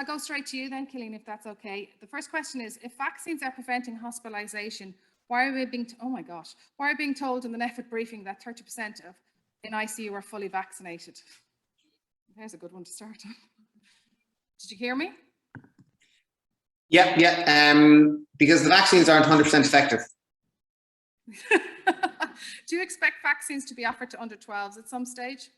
I'll go straight to you then, Killian, if that's okay. The first question is, if vaccines are preventing hospitalisation, why are we being, why are we being told in the NEFIT briefing that 30% of in ICU are fully vaccinated? There's a good one to start on. Did you hear me? Yeah. Because the vaccines aren't 100% effective. Do you expect vaccines to be offered to under 12s at some stage?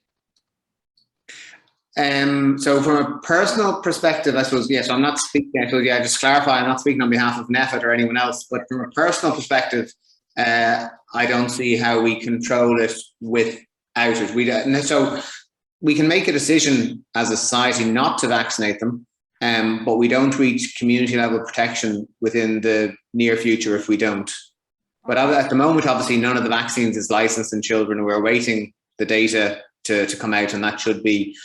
So from a personal perspective, I suppose, yes, I'm not speaking, I suppose, just clarify, I'm not speaking on behalf of NEFIT or anyone else, but from a personal perspective, I don't see how we control it without it. So we can make a decision as a society not to vaccinate them, but we don't reach community level protection within the near future if we don't. But at the moment, obviously, none of the vaccines is licensed in children. We're awaiting the data to come out, and that should be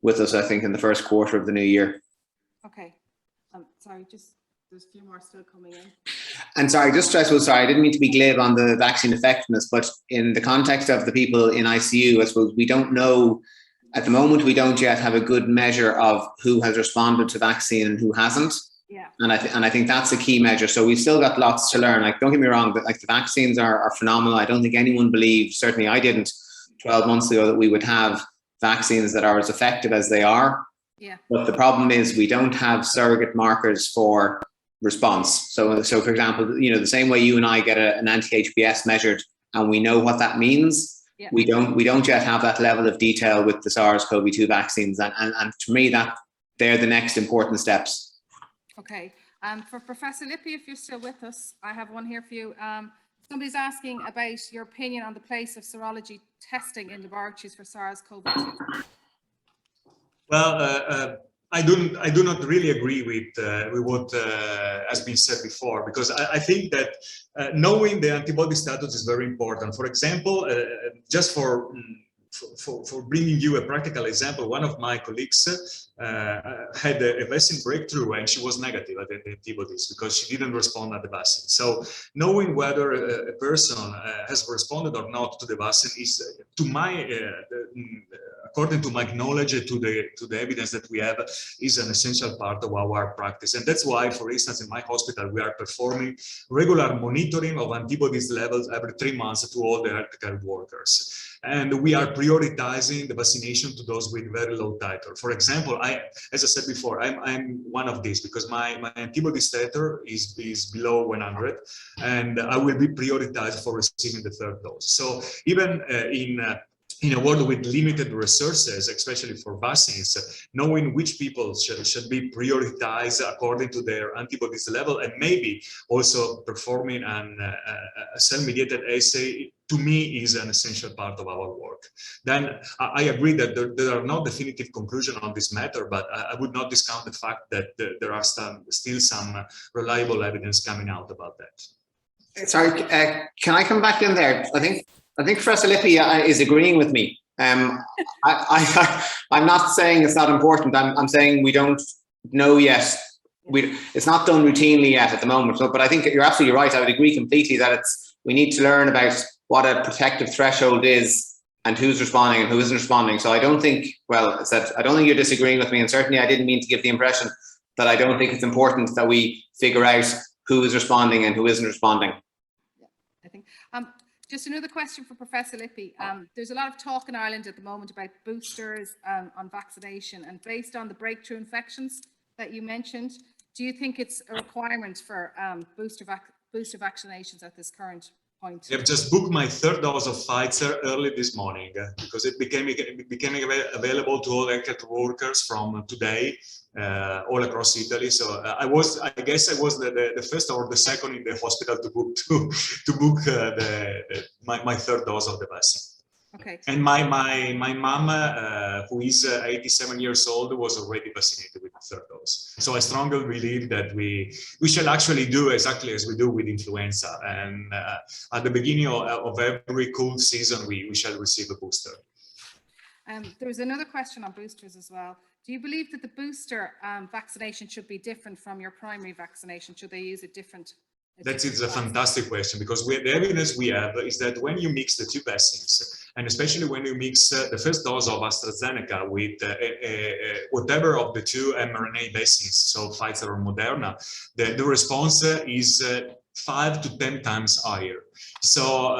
with us, I think, in the first quarter of the new year. Okay. Sorry, just there's a few more still coming in. And sorry, I didn't mean to be glib on the vaccine effectiveness, but in the context of the people in ICU, I suppose we don't know, at the moment, we don't yet have a good measure of who has responded to vaccine and who hasn't. Yeah. And I think that's a key measure. So we've still got lots to learn. Like, don't get me wrong, but like the vaccines are phenomenal. I don't think anyone believed, certainly I didn't 12 months ago, that we would have vaccines that are as effective as they are. Yeah. But the problem is we don't have surrogate markers for response. So for example, the same way you and I get an anti-HBs measured and we know what that means, yeah, we don't yet have that level of detail with the SARS-CoV-2 vaccines. And to me, that they're the next important steps. Okay. For Professor Lippi, if you're still with us, I have one here for you. Somebody's asking about your opinion on the place of serology testing in laboratories for SARS-CoV-2. Well, I do not really agree with what has been said before, because I think that knowing the antibody status is very important. For example, just for bringing you a practical example, one of my colleagues had a vaccine breakthrough and she was negative at the antibodies because she didn't respond at the vaccine. So knowing whether a person has responded or not to the vaccine is, according to my knowledge, to the evidence that we have, is an essential part of our practice. And that's why, for instance, in my hospital, we are performing regular monitoring of antibodies levels every 3 months to all the healthcare workers. And we are prioritizing the vaccination to those with very low titer. For example, as I said before, I'm one of these because my antibody titer is below 100, and I will be prioritized for receiving the third dose. So even in a world with limited resources, especially for vaccines, knowing which people should be prioritized according to their antibodies level, and maybe also performing a cell-mediated assay, to me, is an essential part of our work. Then I agree that there are no definitive conclusions on this matter, but I would not discount the fact that there are still some reliable evidence coming out about that. Sorry, can I come back in there? I think Professor Lippi is agreeing with me. I'm not saying it's not important. I'm saying we don't know yet. It's not done routinely yet at the moment. So, but I think you're absolutely right. I would agree completely that we need to learn about what a protective threshold is and who's responding and who isn't responding. So I don't think, I don't think you're disagreeing with me, and certainly I didn't mean to give the impression that I don't think it's important that we figure out who is responding and who isn't responding. Yeah, I think. Just another question for Professor Lippi. There's a lot of talk in Ireland at the moment about boosters on vaccination, and based on the breakthrough infections that you mentioned, do you think it's a requirement for booster vaccinations at this current point? I've just booked my third dose of Pfizer early this morning because it became available to all healthcare workers from today all across Italy. So I guess I was the first or the second in the hospital to book my third dose of the vaccine. Okay. And my mom, who is 87 years old, was already vaccinated with the third dose. So I strongly believe that we shall actually do exactly as we do with influenza. And at the beginning of every cold season, we shall receive a booster. There's another question on boosters as well. Do you believe that the booster vaccination should be different from your primary vaccination? Should they use a different That is a fantastic question, because the evidence we have is that when you mix the two vaccines, and especially when you mix the first dose of AstraZeneca with whatever of the two mRNA vaccines, so Pfizer or Moderna, the response is 5 to 10 times higher. So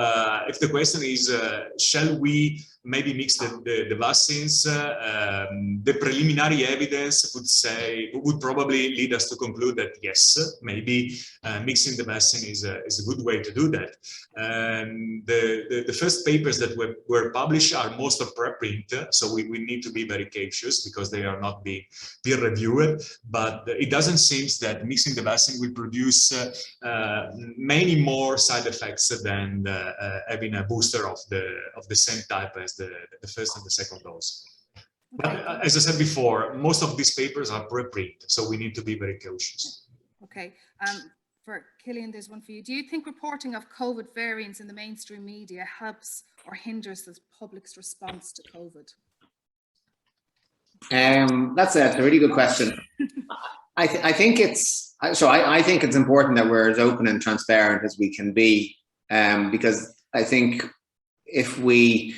if the question is, shall we maybe mix the vaccines, the preliminary evidence would probably lead us to conclude that yes, maybe mixing the vaccine is a good way to do that. The first papers that were published are most of preprint, so we need to be very cautious because they are not being peer-reviewed. But it doesn't seem that mixing the vaccine will produce many more side effects than having a booster of the same type as the first and the second dose. Okay. But as I said before, most of these papers are preprint, so we need to be very cautious. Okay. For Cillian, there's one for you. Do you think reporting of COVID variants in the mainstream media helps or hinders the public's response to COVID? That's a really good question. I think it's important that we're as open and transparent as we can be, because I think if we,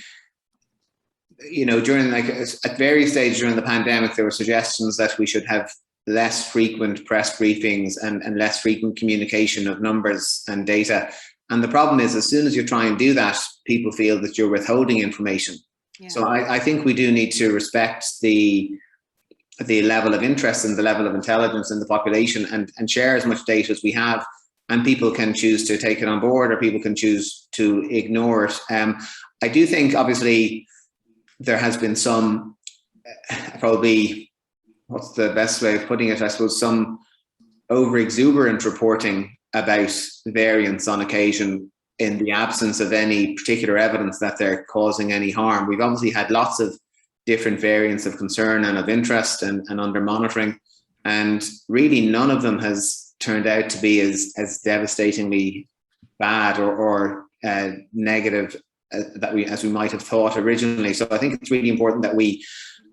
during at various stages during the pandemic, there were suggestions that we should have less frequent press briefings and less frequent communication of numbers and data. And the problem is, as soon as you try and do that, people feel that you're withholding information. Yeah. So I think we do need to respect the level of interest and the level of intelligence in the population and share as much data as we have. And people can choose to take it on board, or people can choose to ignore it. I do think, obviously, there has been some, probably, what's the best way of putting it? I suppose some over-exuberant reporting about variants on occasion in the absence of any particular evidence that they're causing any harm. We've obviously had lots of different variants of concern and of interest and under monitoring, and really none of them has turned out to be as devastatingly bad or negative as we might have thought originally. So I think it's really important that we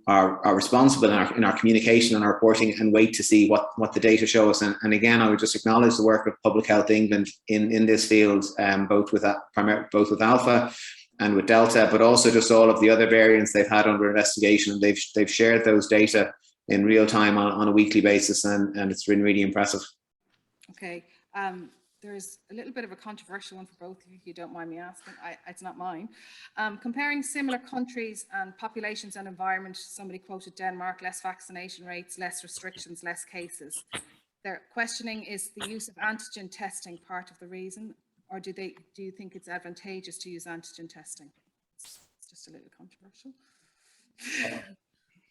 are responsible in our communication and our reporting, and wait to see what the data show us. And again, I would just acknowledge the work of Public Health England in this field, both with Alpha and with Delta, but also just all of the other variants they've had under investigation. And they've shared those data in real time on a weekly basis, and it's been really impressive. Okay. There's a little bit of a controversial one for both of you, if you don't mind me asking. It's not mine. Comparing similar countries and populations and environment, somebody quoted Denmark, less vaccination rates, less restrictions, less cases. Their questioning, is the use of antigen testing part of the reason, or do you think it's advantageous to use antigen testing? It's just a little controversial.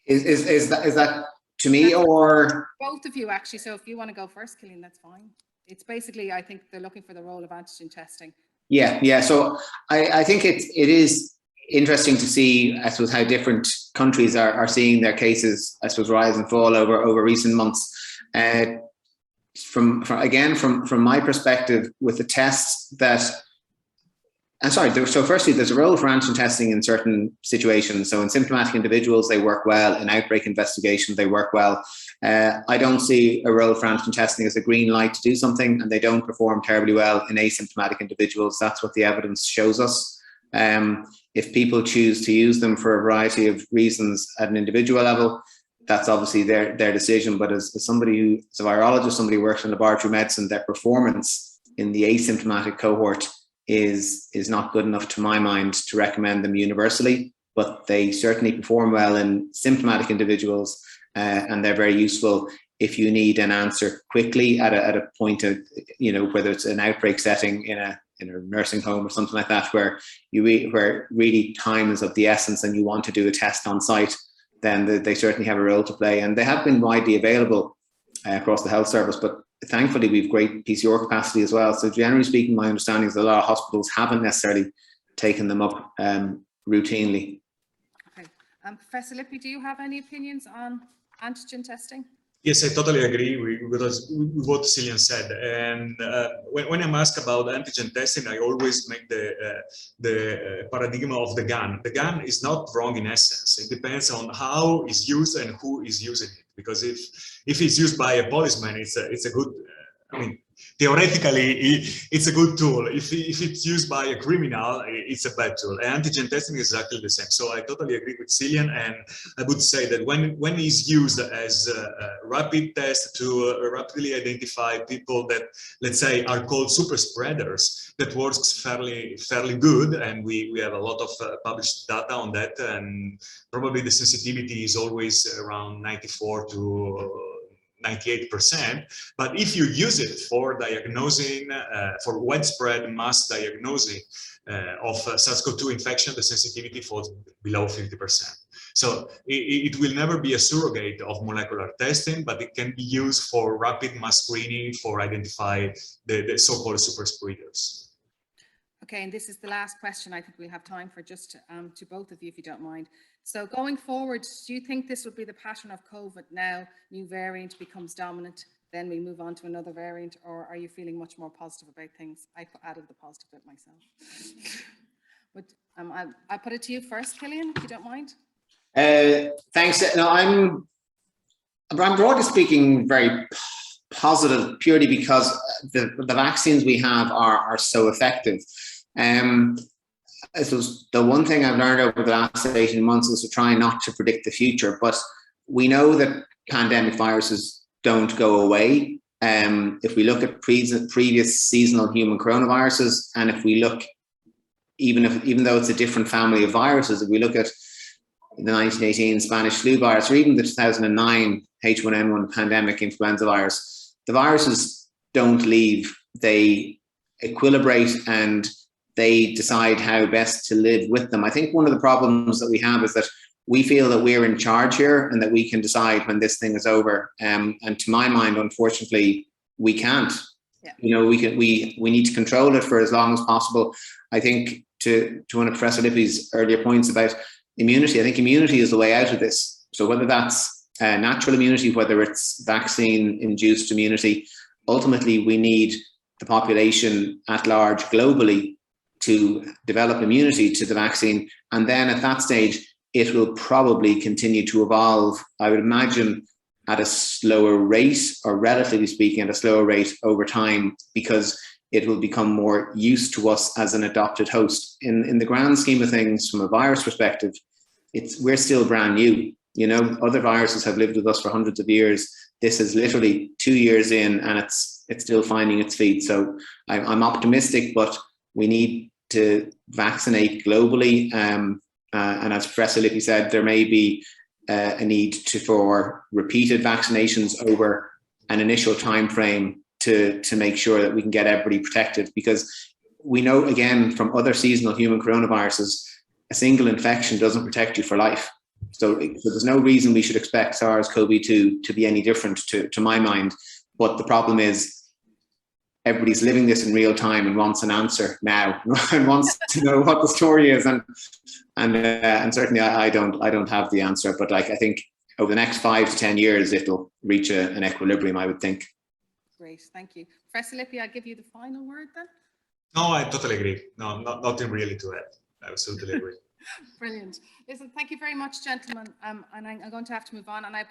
Is that to me or? Both of you, actually. So if you want to go first, Cillian, that's fine. It's basically, I think they're looking for the role of antigen testing. Yeah. So I think it is interesting to see, I suppose, how different countries are seeing their cases, I suppose, rise and fall over recent months. From my perspective, with the tests that, so firstly, there's a role for antigen testing in certain situations. So in symptomatic individuals, they work well. In outbreak investigation, they work well. I don't see a role for antigen testing as a green light to do something, and they don't perform terribly well in asymptomatic individuals. That's what the evidence shows us. If people choose to use them for a variety of reasons at an individual level, that's obviously their decision. But as somebody who's a virologist, somebody who works in laboratory medicine, their performance in the asymptomatic cohort is not good enough to my mind to recommend them universally, but they certainly perform well in symptomatic individuals, and they're very useful if you need an answer quickly at a point of, whether it's an outbreak setting in a nursing home or something like that, where where really time is of the essence and you want to do a test on site, then they certainly have a role to play. And they have been widely available across the health service, but thankfully we've great PCR capacity as well. So generally speaking, my understanding is that a lot of hospitals haven't necessarily taken them up routinely. Okay. Professor Lippi, do you have any opinions on antigen testing? Yes, I totally agree with what Cillian said. And when I'm asked about antigen testing, I always make the paradigm of the gun. The gun is not wrong in essence. It depends on how it's used and who is using it. Because if it's used by a policeman, it's a good. theoretically, it's a good tool. If it's used by a criminal, it's a bad tool. And antigen testing is exactly the same. So I totally agree with Cillian, and I would say that when it's used as a rapid test to rapidly identify people that, let's say, are called super spreaders, that works fairly good, and we have a lot of published data on that, and probably the sensitivity is always around 94 to 98%, but if you use it for diagnosing, for widespread mass diagnosing of SARS-CoV-2 infection, the sensitivity falls below 50%. So it will never be a surrogate of molecular testing, but it can be used for rapid mass screening for identify the so-called super spreaders. Okay, and this is the last question I think we'll have time for, just to both of you, if you don't mind. So going forward, do you think this would be the pattern of COVID now? New variant becomes dominant, then we move on to another variant, or are you feeling much more positive about things? I added the positive bit myself. But I'll put it to you first, Cillian, if you don't mind. Thanks. No, I'm broadly speaking very positive, purely because the vaccines we have are so effective. This was the one thing I've learned over the last 18 months is to try not to predict the future, but we know that pandemic viruses don't go away. If we look at previous seasonal human coronaviruses, and if we look, even though it's a different family of viruses, if we look at the 1918 Spanish flu virus, or even the 2009 H1N1 pandemic influenza virus, the viruses don't leave. They equilibrate and they decide how best to live with them. I think one of the problems that we have is that we feel that we're in charge here and that we can decide when this thing is over. And to my mind, unfortunately, we can't. Yeah. You know, we need to control it for as long as possible. I think to one of Professor Lippi's earlier points about immunity, I think immunity is the way out of this. So whether that's natural immunity, whether it's vaccine-induced immunity, ultimately we need the population at large globally to develop immunity to the vaccine. And then at that stage, it will probably continue to evolve, I would imagine, at a slower rate, or relatively speaking, at a slower rate over time, because it will become more used to us as an adopted host. In the grand scheme of things, from a virus perspective, we're still brand new. You know, other viruses have lived with us for hundreds of years. This is literally 2 years in, and it's still finding its feet. So I'm optimistic, but we need to vaccinate globally. And as Professor Lippi said, there may be a need for repeated vaccinations over an initial time frame to make sure that we can get everybody protected, because we know, again, from other seasonal human coronaviruses, a single infection doesn't protect you for life. So there's no reason we should expect SARS-CoV-2 to be any different, to my mind. But the problem is everybody's living this in real time and wants an answer now and wants to know what the story is. And certainly I don't have the answer, but like, I think over the next 5 to 10 years, it'll reach an equilibrium, I would think. Great, thank you. Professor Lippi, I'll give you the final word then. No, I totally agree. No, nothing really to add. I absolutely agree. Brilliant. Listen, thank you very much, gentlemen. And I'm going to have to move on. And I